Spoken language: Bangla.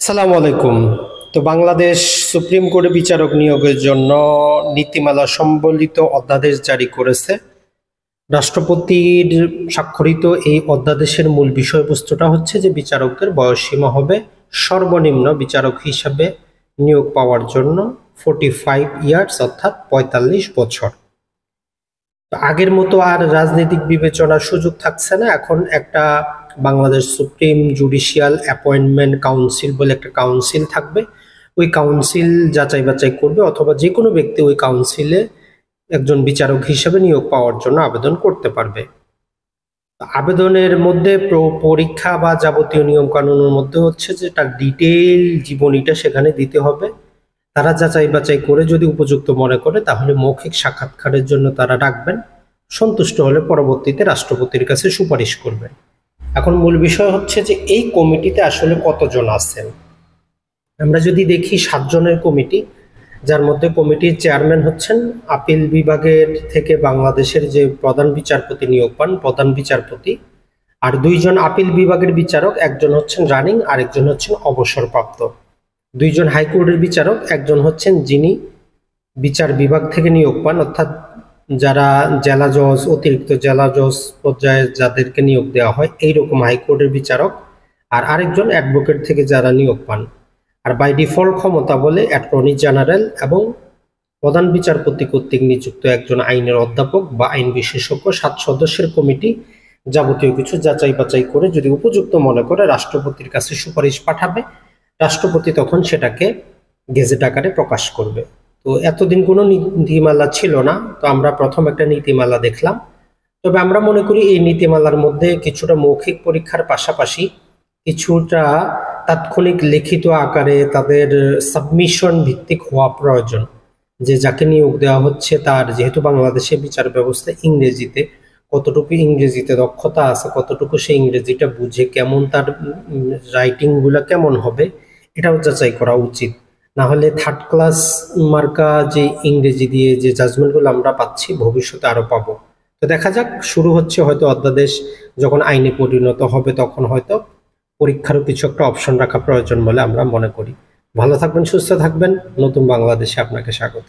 আসসালামু আলাইকুম। তো বাংলাদেশ সুপ্রিম কোর্টে বিচারক নিয়োগের জন্য নীতিমালা সম্বলিত অধ্যাদেশ জারি করেছে। রাষ্ট্রপতির স্বাক্ষরিত এই অধ্যাদেশের মূল বিষয়বস্তুটা হচ্ছে যে বিচারকদের বয়সসীমা হবে সর্বনিম্ন বিচারক হিসাবে নিয়োগ পাওয়ার জন্য 45 ইয়ার্স অর্থাৎ ৪৫ বছর। আগের মতো আর রাজনৈতিক বিবেচনার সুযোগ থাকছে না। এখন একটা Bangladesh supreme judicial appointment council বলে একটা কাউন্সিল থাকবে। ওই কাউন্সিল যাচাই বাছাই করবে, অথবা যে কোনো ব্যক্তি ওই কাউন্সিলে একজন বিচারক হিসেবে নিয়োগ পাওয়ার জন্য আবেদন করতে পারবে। আবেদনের মধ্যে পরীক্ষা বা যাবতীয় নিয়ম কানুনের মধ্যে হচ্ছে যে তার ডিটেইল জীবনীটা সেখানে দিতে হবে। তারা যাচাই বাছাই করে যদি উপযুক্ত মনে করে তাহলে মৌখিক সাক্ষাৎকারের জন্য তারা ডাকবেন। সন্তুষ্ট হলে পরবর্তীতে রাষ্ট্রপতির কাছে সুপারিশ করবেন। এখন মূল বিষয় হচ্ছে যে এই কমিটিতে আসলে কতজন আছেন। আমরা যদি দেখি 7 জনের কমিটি, যার মধ্যে কমিটির চেয়ারম্যান হচ্ছেন আপিল বিভাগের থেকে বাংলাদেশের যে প্রধান বিচারপতি নিয়োগ পান প্রধান বিচারপতি, আর 2 জন আপিল বিভাগের বিচারক, একজন হচ্ছেন রানিং আর একজন হচ্ছেন অবসরপ্রাপ্ত। 2 জন হাইকোর্টের বিচারক, একজন হচ্ছেন যিনি বিচার বিভাগ থেকে নিয়োগ পান, অর্থাৎ যারা জেলা জজ, অতিরিক্ত জেলা জজ পর্যায়ে যাদেরকে নিয়োগ দেওয়া হয় এইরকম হাইকোর্টের বিচারক, আর আরেকজন অ্যাডভোকেট থেকে যারা নিয়োগ পান। আর বাই ডিফল্ট ক্ষমতা বলে অ্যাটর্নি জেনারেল এবং প্রধান বিচারপতি কর্তৃক নিযুক্ত একজন আইনের অধ্যাপক বা আইন বিশেষজ্ঞ। 7 সদস্যের কমিটি যাবতীয় কিছু যাচাই বাছাই করে যদি উপযুক্ত মনে করে রাষ্ট্রপতির কাছে সুপারিশ পাঠাবে। রাষ্ট্রপতি তখন সেটাকে গেজেট আকারে প্রকাশ করবে। তো এতদিন কোনো নীতিমালা ছিল না, তো আমরা প্রথম একটা নীতিমালা দেখলাম। তবে আমরা মনে করি এই নীতিমালার মধ্যে কিছুটা মৌখিক পরীক্ষার পাশাপাশি কিছুটা তাৎক্ষণিক লিখিত আকারে তাদের সাবমিশন ভিত্তিক হওয়া প্রয়োজন। যে যাকে নিয়োগ দেওয়া হচ্ছে তার যেহেতু বাংলাদেশে বিচার ব্যবস্থা ইংরেজিতে, কতটুকু ইংরেজিতে দক্ষতা আছে, কতটুকু সে ইংরেজিটা বুঝে, কেমন তার রাইটিংগুলো কেমন হবে, এটাও যাচাই করা উচিত। না হলে থার্ড ক্লাস মার্কা যে ইংরেজি দিয়ে যে জাজমেন্টগুলো আমরা পাচ্ছি ভবিষ্যতে আরো পাবো। তো দেখা যাক, শুরু হচ্ছে হয়তো অধ্যাদেশ যখন আইনে পরিণত হবে তখন হয়তো পরীক্ষারও কিছু একটা অপশন রাখা প্রয়োজন বলে আমরা মনে করি। ভালো থাকবেন, সুস্থ থাকবেন। নতুন বাংলাদেশে আপনাকে স্বাগত।